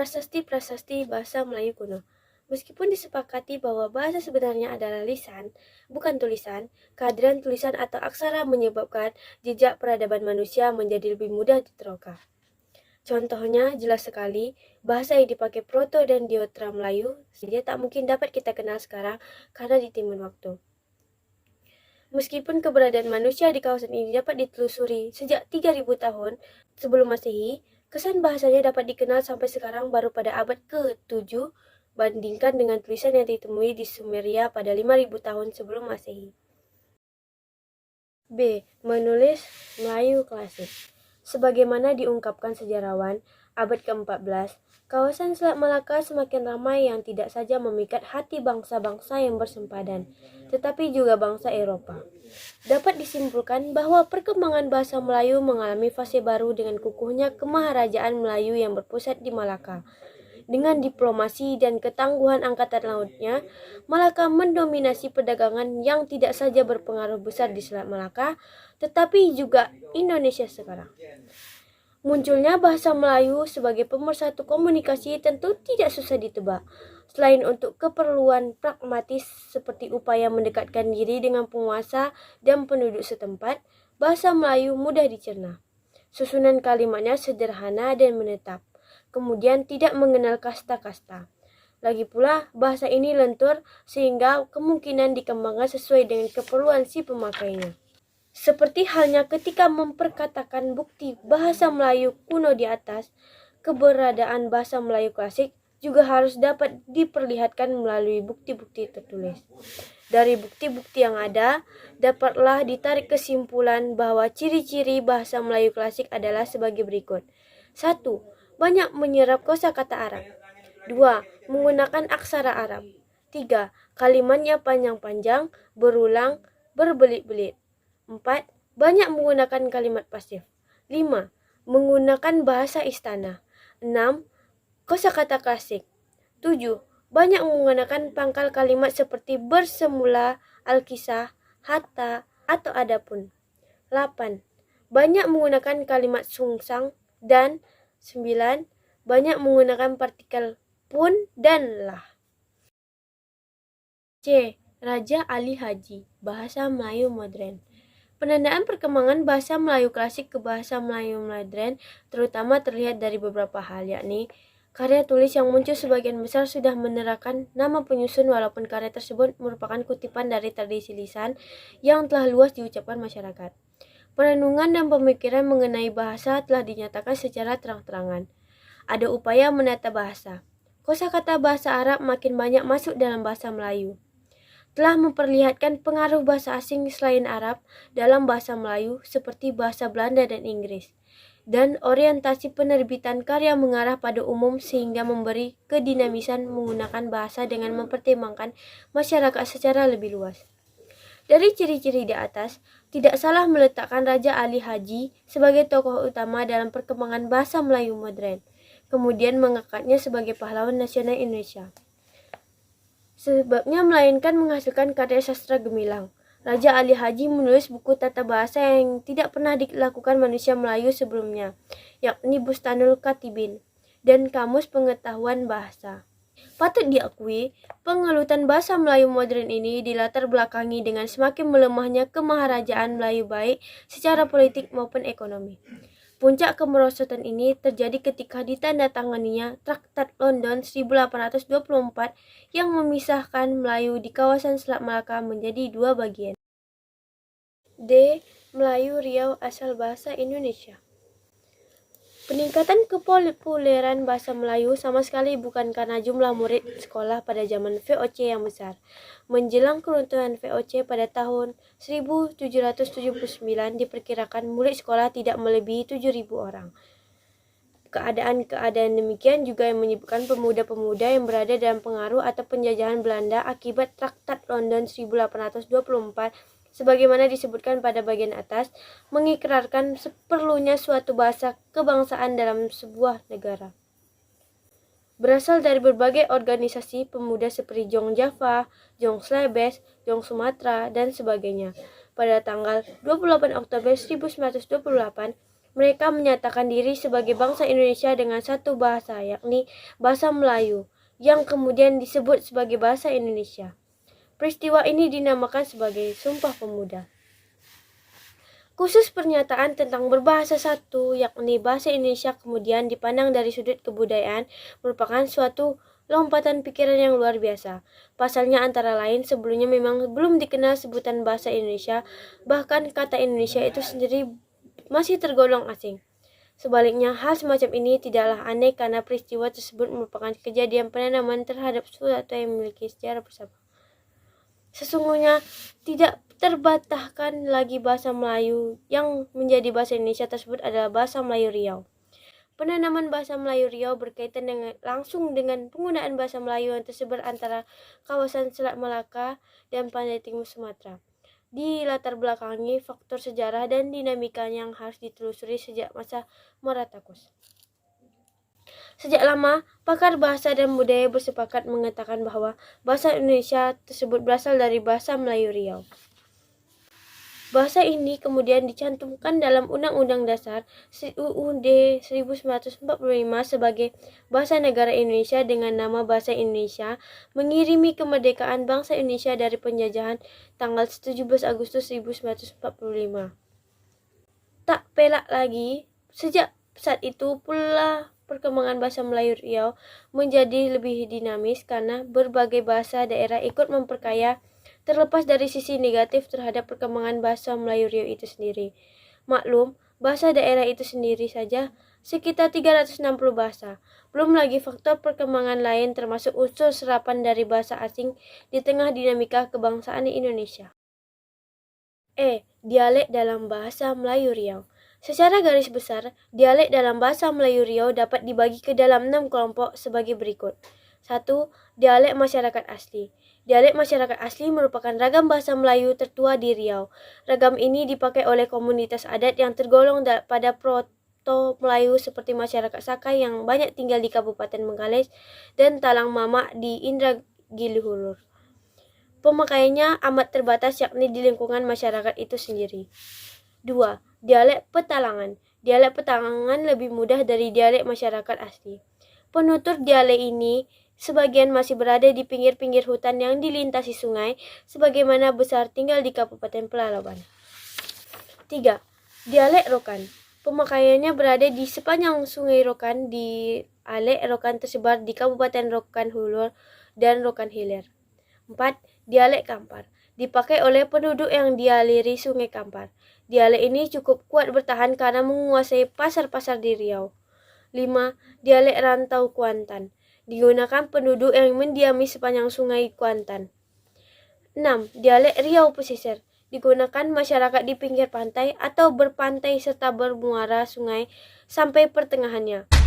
Prasasti-prasasti bahasa Melayu kuno. Meskipun disepakati bahwa bahasa sebenarnya adalah lisan, bukan tulisan, kehadiran tulisan atau aksara menyebabkan jejak peradaban manusia menjadi lebih mudah diteroka. Contohnya jelas sekali, bahasa yang dipakai Proto dan Diotra Melayu saja tak mungkin dapat kita kenal sekarang karena ditimbun waktu. Meskipun keberadaan manusia di kawasan ini dapat ditelusuri sejak 3000 tahun sebelum Masehi, kesan bahasanya dapat dikenal sampai sekarang baru pada abad ke-7 bandingkan dengan tulisan yang ditemui di Sumeria pada 5000 tahun sebelum Masehi. B. Menulis Melayu klasik. Sebagaimana diungkapkan sejarawan, abad ke-14, kawasan Selat Malaka semakin ramai yang tidak saja memikat hati bangsa-bangsa yang bersempadan, tetapi juga bangsa Eropa. Dapat disimpulkan bahwa perkembangan bahasa Melayu mengalami fase baru dengan kukuhnya kemaharajaan Melayu yang berpusat di Malaka. Dengan diplomasi dan ketangguhan angkatan lautnya, Malaka mendominasi perdagangan yang tidak saja berpengaruh besar di Selat Malaka, tetapi juga Indonesia sekarang. Munculnya bahasa Melayu sebagai pemersatu komunikasi tentu tidak susah ditebak. Selain untuk keperluan pragmatis seperti upaya mendekatkan diri dengan penguasa dan penduduk setempat, bahasa Melayu mudah dicerna. Susunan kalimatnya sederhana dan menetap. Kemudian tidak mengenal kasta-kasta. Lagi pula, bahasa ini lentur sehingga kemungkinan dikembangkan sesuai dengan keperluan si pemakainya. Seperti halnya ketika memperkatakan bukti bahasa Melayu kuno di atas, keberadaan bahasa Melayu klasik juga harus dapat diperlihatkan melalui bukti-bukti tertulis. Dari bukti-bukti yang ada, dapatlah ditarik kesimpulan bahwa ciri-ciri bahasa Melayu klasik adalah sebagai berikut. 1. Banyak menyerap kosakata Arab. 2. Menggunakan aksara Arab. 3. Kalimatnya panjang-panjang, berulang, berbelit-belit. 4. Banyak menggunakan kalimat pasif. 5. Menggunakan bahasa istana. 6. Kosakata klasik. 7. Banyak menggunakan pangkal kalimat seperti bersemula, alkisah, hatta, atau adapun. 8. Banyak menggunakan kalimat sungsang. Dan 9. Banyak menggunakan partikel pun dan lah. C. Raja Ali Haji, bahasa Melayu modern. Penandaan perkembangan bahasa Melayu klasik ke bahasa Melayu modern terutama terlihat dari beberapa hal, yakni karya tulis yang muncul sebagian besar sudah menerapkan nama penyusun walaupun karya tersebut merupakan kutipan dari tradisi lisan yang telah luas diucapkan masyarakat. Perenungan dan pemikiran mengenai bahasa telah dinyatakan secara terang-terangan. Ada upaya menata bahasa. Kosakata bahasa Arab makin banyak masuk dalam bahasa Melayu. Telah memperlihatkan pengaruh bahasa asing selain Arab dalam bahasa Melayu seperti bahasa Belanda dan Inggris. Dan orientasi penerbitan karya mengarah pada umum sehingga memberi kedinamisan menggunakan bahasa dengan mempertimbangkan masyarakat secara lebih luas. Dari ciri-ciri di atas, tidak salah meletakkan Raja Ali Haji sebagai tokoh utama dalam perkembangan bahasa Melayu modern, kemudian mengangkatnya sebagai pahlawan nasional Indonesia. Sebabnya melainkan menghasilkan karya sastra gemilang. Raja Ali Haji menulis buku tata bahasa yang tidak pernah dilakukan manusia Melayu sebelumnya, yakni Bustanul Katibin dan Kamus Pengetahuan Bahasa. Patut diakui, pengelutan bahasa Melayu modern ini dilatar belakangi dengan semakin melemahnya kemaharajaan Melayu baik secara politik maupun ekonomi. Puncak kemerosotan ini terjadi ketika ditandatanganinya Traktat London 1824 yang memisahkan Melayu di kawasan Selat Malaka menjadi dua bagian. D. Melayu Riau asal bahasa Indonesia. Peningkatan kepopuleran bahasa Melayu sama sekali bukan karena jumlah murid sekolah pada zaman VOC yang besar. Menjelang keruntuhan VOC pada tahun 1779 diperkirakan murid sekolah tidak melebihi 7.000 orang. Keadaan demikian juga yang menyebabkan pemuda-pemuda yang berada dalam pengaruh atau penjajahan Belanda akibat Traktat London 1824 sebagaimana disebutkan pada bagian atas, mengikrarkan seperlunya suatu bahasa kebangsaan dalam sebuah negara. Berasal dari berbagai organisasi pemuda seperti Jong Java, Jong Slebes, Jong Sumatera, dan sebagainya. Pada tanggal 28 Oktober 1928, Mereka menyatakan diri sebagai bangsa Indonesia dengan satu bahasa, yakni bahasa Melayu, yang kemudian disebut sebagai bahasa Indonesia. Peristiwa ini dinamakan sebagai Sumpah Pemuda. Khusus pernyataan tentang berbahasa satu, yakni bahasa Indonesia, kemudian dipandang dari sudut kebudayaan, merupakan suatu lompatan pikiran yang luar biasa. Pasalnya antara lain sebelumnya memang belum dikenal sebutan bahasa Indonesia, bahkan kata Indonesia itu sendiri masih tergolong asing. Sebaliknya, hal semacam ini tidaklah aneh karena peristiwa tersebut merupakan kejadian penanaman terhadap sesuatu yang memiliki sejarah bersama. Sesungguhnya tidak terbatahkan lagi bahasa Melayu yang menjadi bahasa Indonesia tersebut adalah bahasa Melayu Riau. Penanaman bahasa Melayu Riau berkaitan langsung dengan penggunaan bahasa Melayu yang tersebar antara kawasan Selat Malaka dan Pantai Timur Sumatera. Di latar belakangi faktor sejarah dan dinamika yang harus ditelusuri sejak masa Maratakus. Sejak lama, pakar bahasa dan budaya bersepakat mengatakan bahwa bahasa Indonesia tersebut berasal dari bahasa Melayu Riau. Bahasa ini kemudian dicantumkan dalam Undang-Undang Dasar UUD 1945 sebagai bahasa negara Indonesia dengan nama Bahasa Indonesia, mengirimi kemerdekaan bangsa Indonesia dari penjajahan tanggal 17 Agustus 1945. Tak pelak lagi, sejak saat itu pula perkembangan bahasa Melayu Riau menjadi lebih dinamis karena berbagai bahasa daerah ikut memperkaya, terlepas dari sisi negatif terhadap perkembangan bahasa Melayu Riau itu sendiri. Maklum, bahasa daerah itu sendiri saja sekitar 360 bahasa. Belum lagi faktor perkembangan lain termasuk unsur serapan dari bahasa asing di tengah dinamika kebangsaan Indonesia. Dialek dalam bahasa Melayu Riau. Secara garis besar, dialek dalam bahasa Melayu Riau dapat dibagi ke dalam 6 kelompok sebagai berikut. 1. Dialek masyarakat asli. Dialek masyarakat asli merupakan ragam bahasa Melayu tertua di Riau. Ragam ini dipakai oleh komunitas adat yang tergolong pada Proto Melayu seperti masyarakat Sakai yang banyak tinggal di Kabupaten Bengkalis dan Talang Mamak di Indragiri Hulur. Pemakaiannya amat terbatas yakni di lingkungan masyarakat itu sendiri. 2. Dialek Petalangan. Dialek Petalangan lebih mudah dari dialek masyarakat asli. Penutur dialek ini sebagian masih berada di pinggir-pinggir hutan yang dilintasi sungai, sebagaimana besar tinggal di Kabupaten Pelalawan. 3. Dialek Rokan. Pemakaiannya berada di sepanjang sungai Rokan. Dialek Rokan tersebar di Kabupaten Rokan Hulur dan Rokan Hilir. 4. Dialek Kampar. Dipakai oleh penduduk yang dialiri sungai Kampar. Dialek ini cukup kuat bertahan karena menguasai pasar-pasar di Riau. 5. Dialek Rantau Kuantan. Digunakan penduduk yang mendiami sepanjang sungai Kuantan. 6. Dialek Riau Pesisir. Digunakan masyarakat di pinggir pantai atau berpantai serta bermuara sungai sampai pertengahannya.